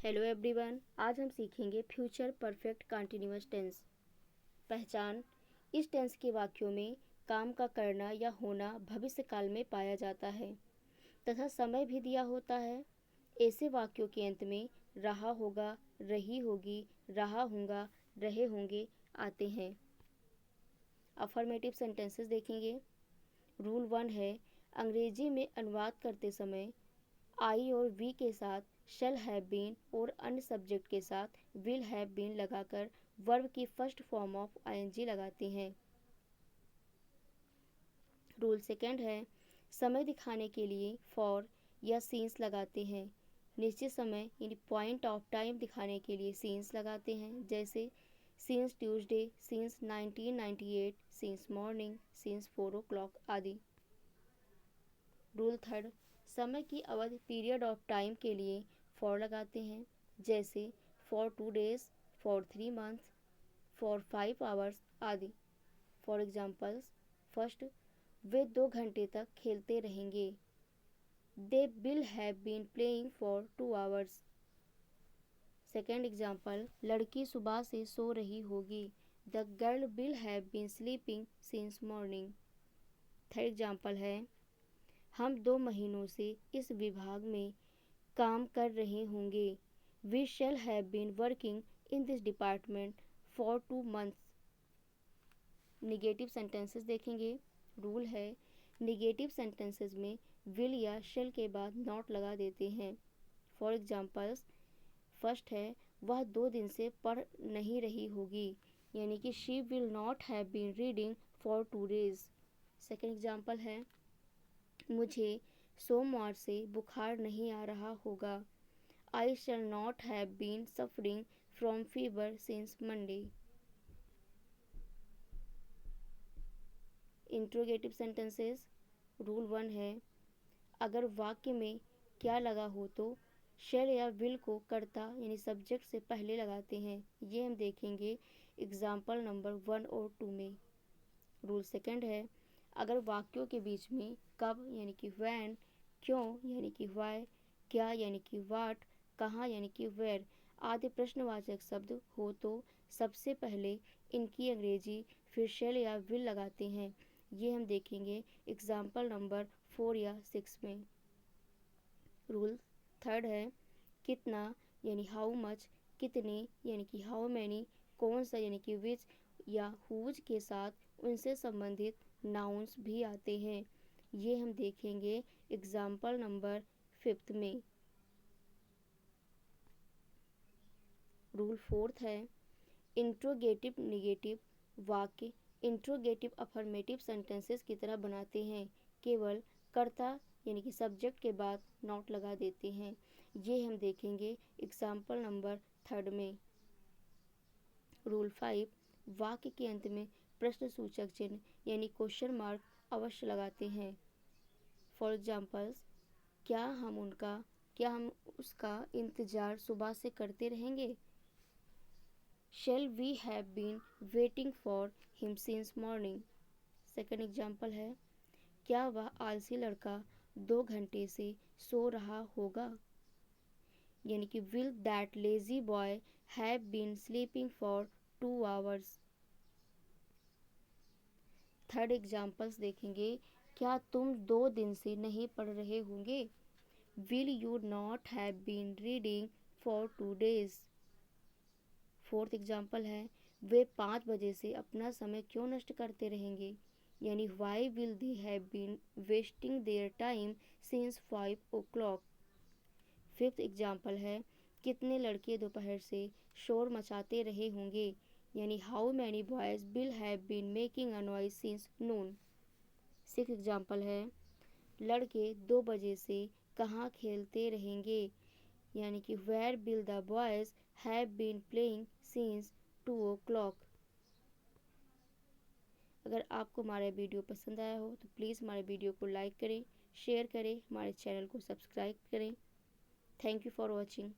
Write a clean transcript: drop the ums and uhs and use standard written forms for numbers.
Hello everyone, आज हम सीखेंगे फ्यूचर परफेक्ट कंटिन्यूअस टेंस। पहचान। इस टेंस के वाक्यों में काम का करना या होना भविष्य काल में पाया जाता है तथा समय भी दिया होता है। ऐसे वाक्यों के अंत में रहा होगा, रही होगी, रहा होगा, रहे होंगे आते हैं। अफर्मेटिव सेंटेंसेस देखेंगे। रूल 1 है, अंग्रेजी में अनुवाद करते समय आई और वी के साथ शैल हैव बीन और अन्य सब्जेक्ट के साथ विल हैव बीन लगाकर वर्ब की फर्स्ट फॉर्म ऑफ आईएनजी लगाते हैं। रूल 2 है, समय दिखाने के लिए फॉर या सीन्स लगाते हैं। निश्चित समय यानी पॉइंट ऑफ टाइम दिखाने के लिए सीन्स लगाते हैं, जैसे scenes Tuesday, scenes 1998, scenes morning, scenes 4 o'clock आदि। रूल 3, समय की अवधि पीरियड ऑफ टाइम के लिए फॉर लगाते हैं, जैसे for 2 days, for 3 months, for 5 hours आदि। फॉर एग्जाम्पल्स, फर्स्ट, वे 2 घंटे तक खेलते रहेंगे। They will have been playing for 2 hours। Second example, लड़की सुबह से सो रही होगी। The girl will have been sleeping since morning. Third example है, हम 2 महीनों से इस विभाग में काम कर रहे होंगे। We shall have been working in this department for 2 months। Negative sentences देखेंगे। रूल है, निगेटिव सेंटेंसेस में विल या शैल के बाद नॉट लगा देते हैं। फॉर एग्जाम्पल्स, फर्स्ट है, वह 2 दिन से पढ़ नहीं रही होगी, यानी कि she will not have been reading for 2 days। Second example है, मुझे सोमवार से बुखार नहीं आ रहा होगा। I shall not have been suffering from fever since Monday. Interrogative sentences. Rule 1 है, अगर वाक्य में क्या लगा हो तो शैल या विल को कर्ता यानी सब्जेक्ट से पहले लगाते हैं। ये हम देखेंगे एग्जाम्पल नंबर 1 और 2 में। रूल 2 है, अगर वाक्यों के बीच में कब यानी कि व्हेन, क्यों यानी कि व्हाई, क्या यानी कि व्हाट, कहाँ यानी कि वेयर आदि प्रश्नवाचक शब्द हो तो सबसे पहले इनकी अंग्रेजी फिर शैल या विल लगाते हैं। ये हम देखेंगे एग्जाम्पल नंबर 4 या 6 में। रूल 3 है, कितना यानी हाउ मच, कितने यानी कि हाउ मैनी, कौन सा यानी कि विच या हुज के साथ उनसे संबंधित नाउन्स भी आते हैं। ये हम देखेंगे एग्जाम्पल नंबर 5 में। रूल 4 है, इंट्रोगेटिव निगेटिव वाक्य इंट्रोगेटिव अफर्मेटिव सेंटेंसेस की तरह बनाते हैं, केवल कर्ता यानी कि सब्जेक्ट के बाद नॉट लगा देते हैं। ये हम देखेंगे एग्जाम्पल नंबर 3 में। रूल 5, वाक्य के अंत में प्रश्न सूचक चिन्ह यानी क्वेश्चन मार्क अवश्य लगाते हैं। फॉर एग्जाम्पल्स, क्या हम उसका इंतज़ार सुबह से करते रहेंगे। Shall we have been waiting for him since morning? Second example है, क्या वह आलसी लड़का 2 घंटे से सो रहा होगा, यानी कि will that lazy boy have been sleeping for 2 hours? Third examples देखेंगे, क्या तुम 2 दिन से नहीं पढ़ रहे होंगे। Will you not have been reading for 2 days? Fourth example है, वे 5 बजे से अपना समय क्यों नष्ट करते रहेंगे, यानी why will they have been wasting their time since 5 o'clock। Fifth example है, कितने लड़के दोपहर से शोर मचाते रहे होंगे, यानी how many boys will have been making a noise since noon. Six example है, लड़के 2 बजे से कहाँ खेलते रहेंगे, यानी कि where will the boys have been playing since 2 o'clock। अगर आपको हमारा वीडियो पसंद आया हो तो प्लीज़ हमारे वीडियो को लाइक करें, शेयर करें, हमारे चैनल को सब्सक्राइब करें। Thank you for watching.